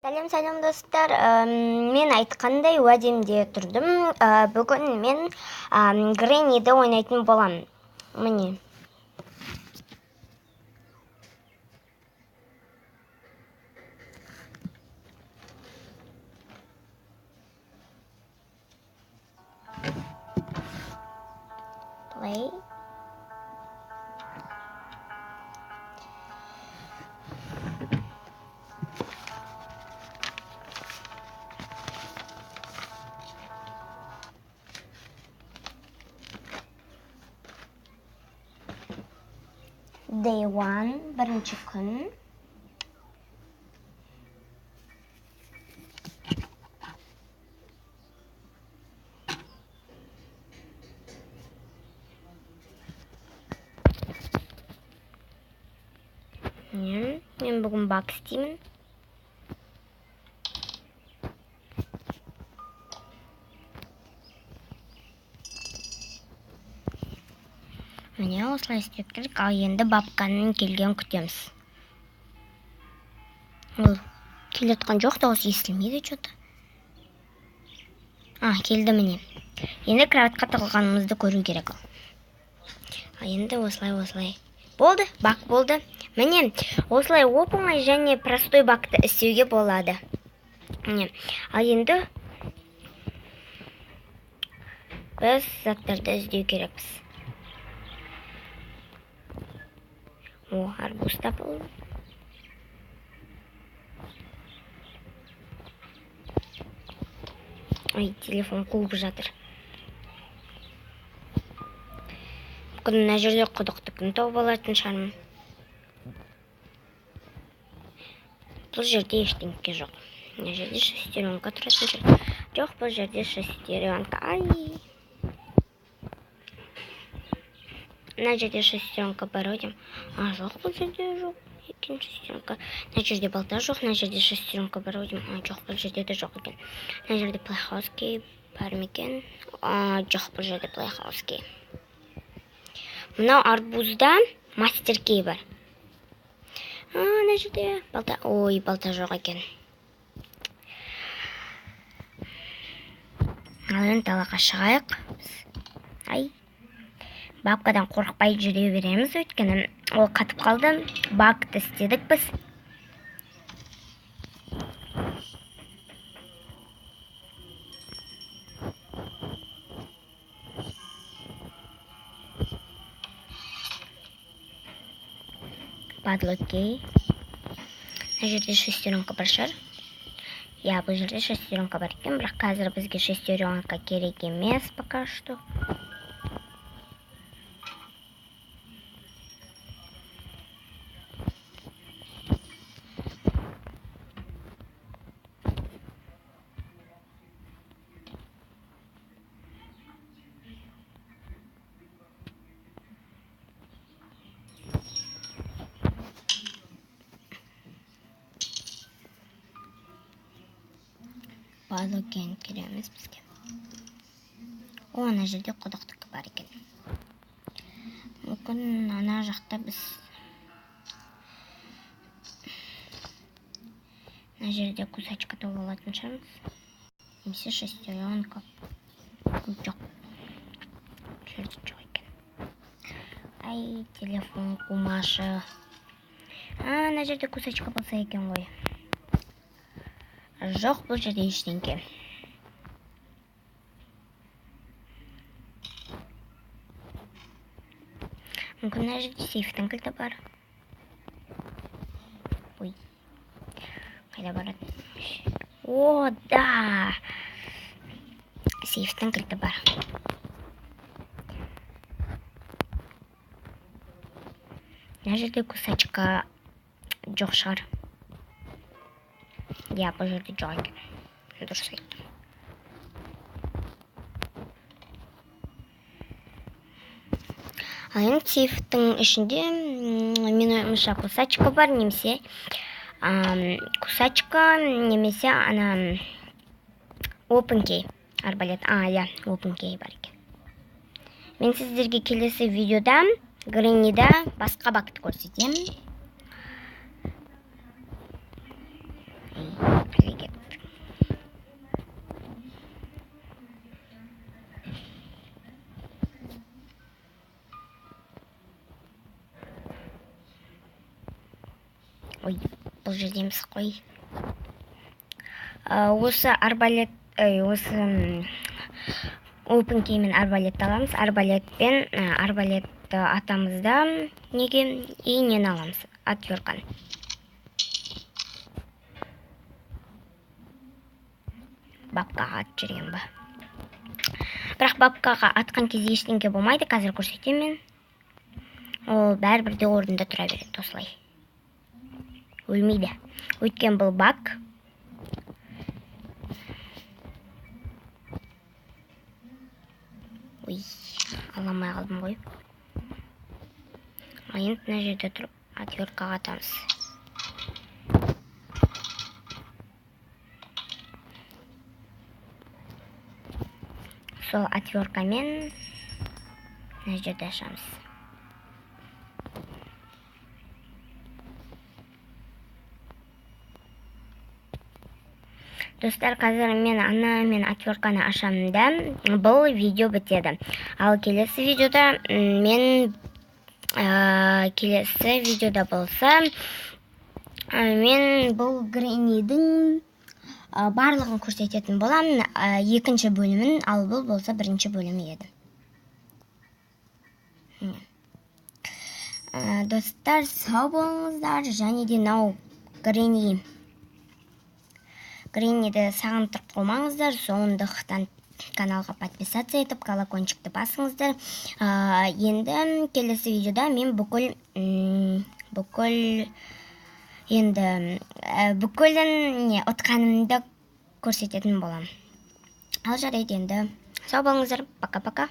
Сәлем достар, мен айтқандай уәдемде тұрдым. Бүгін мен Гренниді ойнайтын боламын. Міне. Play. Day 1, бірінші күн. Мен бүгін бак істеймін. Міне осылай істеп керек, ал енді бабканың келген күтеміз. Ол келетқан жоқ, дауыс естілмейді что-то. Келді міне. Енді кроватқа тығылғанымызды көру керек. Енді осылай. Болды, бак болды. Міне, осылай оп-оңай және простой бакты істеуге болады. Міне, ал енді біз заттарды іздеу керекпіз. Арбуз табылды. Телефон қуып жатыр. Бүгін мына жерде құдықты күн тауып алатын шығармын. Бұл жерде ештеңке жоқ. Мына жерде шестеренка тұратын шығар. Жоқ, бұл жерде шестеренка. Мына жерде шестеренка бар өдем. Жоқ, бұл жерде жоқ. Екен шестеренка. Мына жерде балта жоқ. Мына жерде шестеренка бар өдем. Жоқ, бұл жерде де жоқ екен. Мына жерде плейхауский бар ма екен? Жоқ, бұл жерде плейхауский. Мынау арбузда мастеркей бар. Мына жерде балта. Балта жоқ екен. Ал енді далаға шығайық. Бабкадан қорықпай жүре береміз, өйткені ол қатып қалды. Бакты істедік біз. Падлокей. Мына жерде шестеренка бар шығар. Бұл жерде шестеренка бар екен, бірақ қазір бізге шестеренка керек емес пока что. Падлокен кереміз бізге. Ана жерде құдықтық бар екен. Мүмкін ана жақта біз мына жерде кусачка тауып алатын шығармыз. Немесе шестеренка. Жоқ. Жерде жоқ екен. Телефон қумашы. Мына жерде кусачка болса екен ғой. Жоқ, бұл жерде ештеңке. Мүмкін мына жерде сейфтің кілті бар. Қайда барады? Да! Сейфтің кілті бар. Мына жерде кусачка жоқ шығар. Бұл жерде жоқ екен. Дұрыс айттым. Ал енді сейфтің ішінде мен ойымша кусачка бар, немесе кусачка, немесе ана опенкей арбалет. Опенкей бар екен. Мен сіздерге келесі видеода Греннида басқа бакты көрсетемін. бұл жерде емес қой. Осы арбалет, осы open keyмен арбалетті аламыз. Арбалетті атамызда неге и нені аламыз? Отвертканы. Бабкаға атып жүрген ба. Бірақ бабкаға атқан кезде ештеңке болмайды, қазір көрсетемін мен. Ол бәрібір де орнында тұра береді, осылай. Өлмейді. Өйткен бұл бак. Ой, аламай қалдым ғой. Енді мына жерде тұрып, отверткаға атамыз. Сол отверткамен мына жерде ашамыз. Достар, қазір мен отвертканы ашамда, бұл видео бітеді. Ал келесі видеода болса, мен бұл Греннидің барлығын көрсететін боламын, екінші бөлімін, ал бұл болса бірінші бөлімі еді. Достар, сау болыңыздар, және де нау Гренниді сағындырып қоймаңыздар, сондықтан каналға подписаться етіп, колокольчикті басыңыздар. Енді келесі видеода мен бүкілін ұтқанымды көрсететін болам. Ал жарайды, енді сау болыңыздар, пока-пока.